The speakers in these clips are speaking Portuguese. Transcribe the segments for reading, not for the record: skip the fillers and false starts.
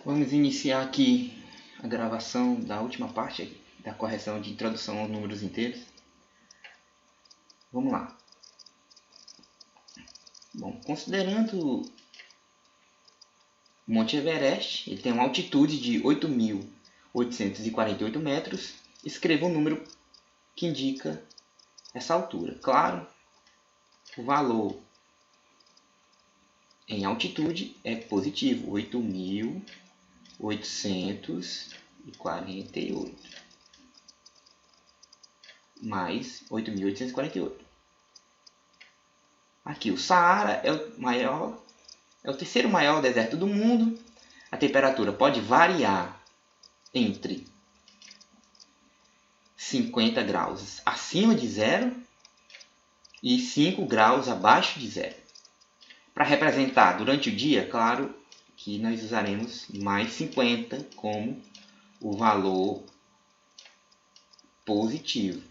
Vamos iniciar aqui a gravação da última parte da correção de introdução aos números inteiros. Vamos lá. Bom, considerando o Monte Everest, ele tem uma altitude de 8.848 metros. Escreva um número que indica essa altura. Claro, o valor em altitude é positivo, 8.848 mais 8.848. Aqui o Saara é o terceiro maior deserto do mundo. A temperatura pode variar entre 50 graus acima de zero e 5 graus abaixo de zero. Para representar durante o dia, claro que nós usaremos mais 50 como o valor positivo.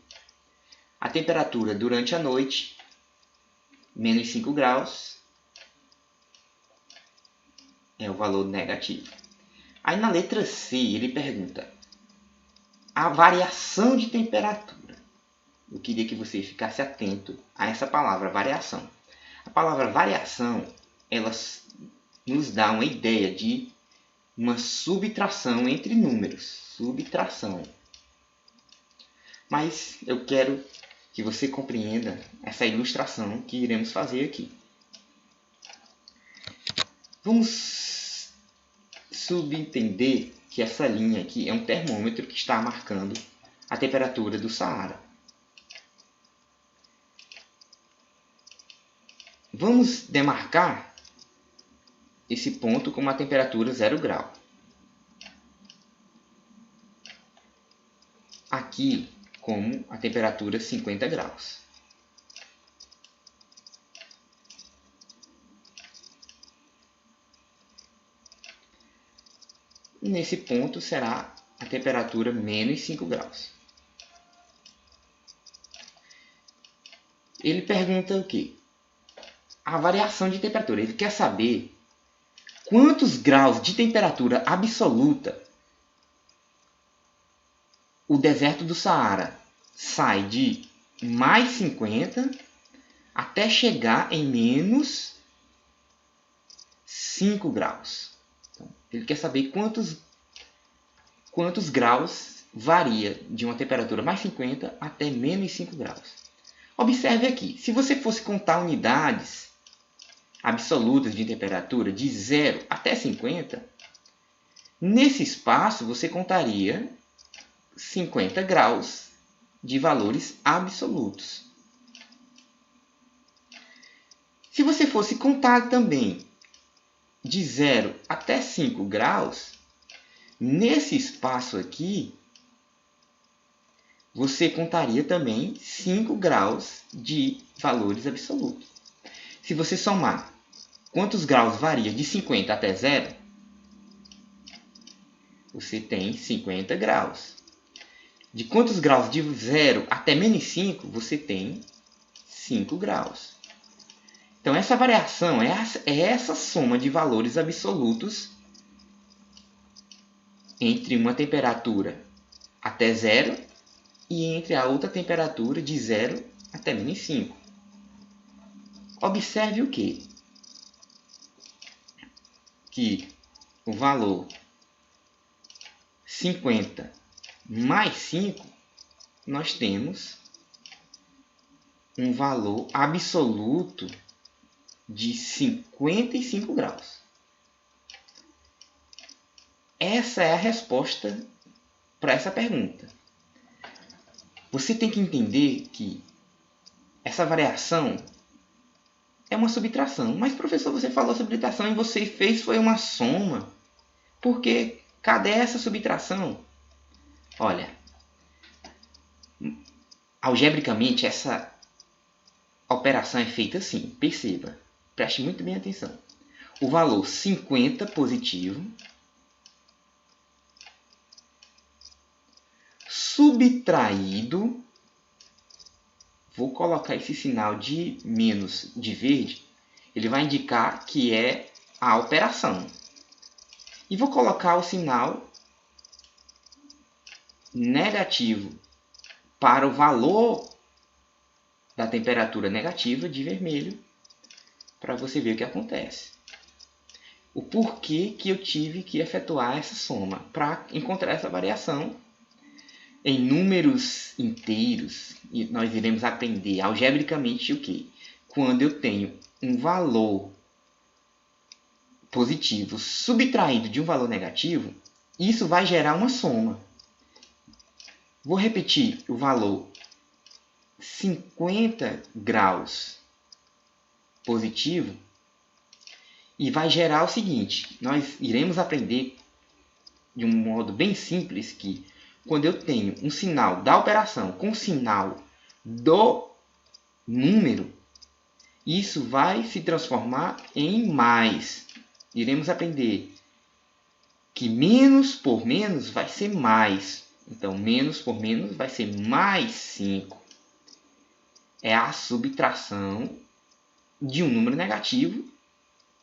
A temperatura durante a noite, menos 5 graus, é o valor negativo. Aí na letra C ele pergunta a variação de temperatura. Eu queria que você ficasse atento a essa palavra, variação. A palavra variação, ela nos dá uma ideia de uma subtração entre números. Subtração. Mas eu quero que você compreenda essa ilustração que iremos fazer aqui. Vamos subentender que essa linha aqui é um termômetro que está marcando a temperatura do Saara. Vamos demarcar esse ponto como a temperatura 0 grau. Aqui como a temperatura 50 graus. Nesse ponto será a temperatura menos 5 graus. Ele pergunta o quê? A variação de temperatura. Ele quer saber quantos graus de temperatura absoluta o deserto do Saara sai de mais 50 até chegar em menos 5 graus. Então, ele quer saber quantos graus varia de uma temperatura mais 50 até menos 5 graus. Observe aqui, se você fosse contar unidades absolutas de temperatura de 0 até 50, nesse espaço você contaria 50 graus de valores absolutos. Se você fosse contar também de 0 até 5 graus, nesse espaço aqui, você contaria também 5 graus de valores absolutos. Se você somar quantos graus varia de 50 até 0, você tem 50 graus. De quantos graus de 0 até menos 5, você tem 5 graus. Então, essa variação é essa soma de valores absolutos entre uma temperatura até 0 e entre a outra temperatura de 0 até menos 5. Observe o quê? Que o valor 50 mais 5, nós temos um valor absoluto de 55 graus. Essa é a resposta para essa pergunta. Você tem que entender que essa variação é uma subtração. Mas, professor, você falou subtração e você fez foi uma soma. Por quê? Cadê essa subtração? Olha, algebricamente essa operação é feita assim. Perceba, preste muito bem atenção. O valor 50 positivo subtraído, vou colocar esse sinal de menos de verde, ele vai indicar que é a operação. E vou colocar o sinal negativo para o valor da temperatura negativa de vermelho, para você ver o que acontece. O porquê que eu tive que efetuar essa soma para encontrar essa variação em números inteiros. E nós iremos aprender algebricamente o que? Quando eu tenho um valor positivo subtraído de um valor negativo, isso vai gerar uma soma. Vou repetir o valor 50 graus positivo e vai gerar o seguinte: nós iremos aprender de um modo bem simples que quando eu tenho um sinal da operação com o sinal do número, isso vai se transformar em mais. Iremos aprender que menos por menos vai ser mais. Então, menos por menos vai ser mais 5. É a subtração de um número negativo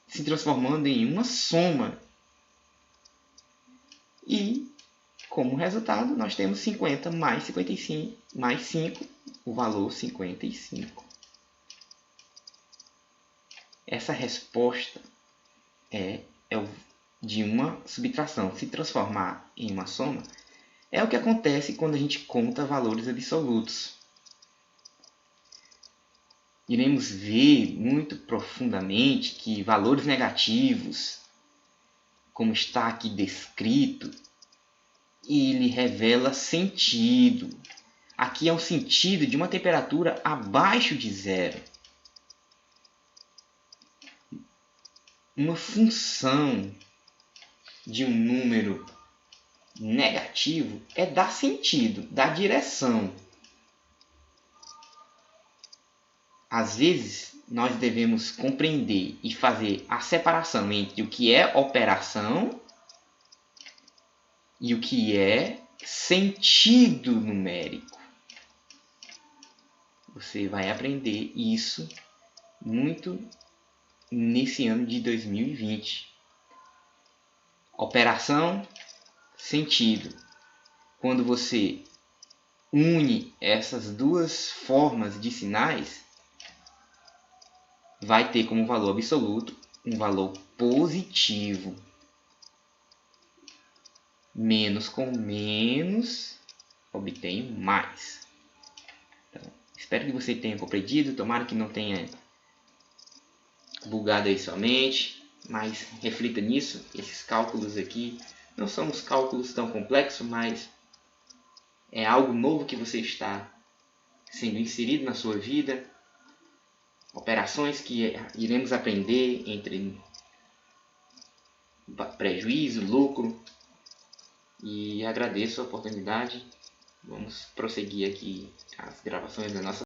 se transformando em uma soma. E, como resultado, nós temos 50 mais 55 mais 5, o valor 55. Essa resposta é de uma subtração se transformar em uma soma. É o que acontece quando a gente conta valores absolutos. Iremos ver muito profundamente que valores negativos, como está aqui descrito, ele revela sentido. Aqui é um sentido de uma temperatura abaixo de zero. Uma função de um número negativo é dar sentido, dar direção. Às vezes, nós devemos compreender e fazer a separação entre o que é operação e o que é sentido numérico. Você vai aprender isso muito nesse ano de 2020. Operação, sentido. Quando você une essas duas formas de sinais, vai ter como valor absoluto um valor positivo. Menos com menos obtém mais. Então, espero que você tenha compreendido. Tomara que não tenha bugado aí sua mente, mas reflita nisso. Esses cálculos aqui não são os cálculos tão complexos, mas é algo novo que você está sendo inserido na sua vida. Operações que iremos aprender entre prejuízo, lucro. E agradeço a oportunidade. Vamos prosseguir aqui as gravações da nossa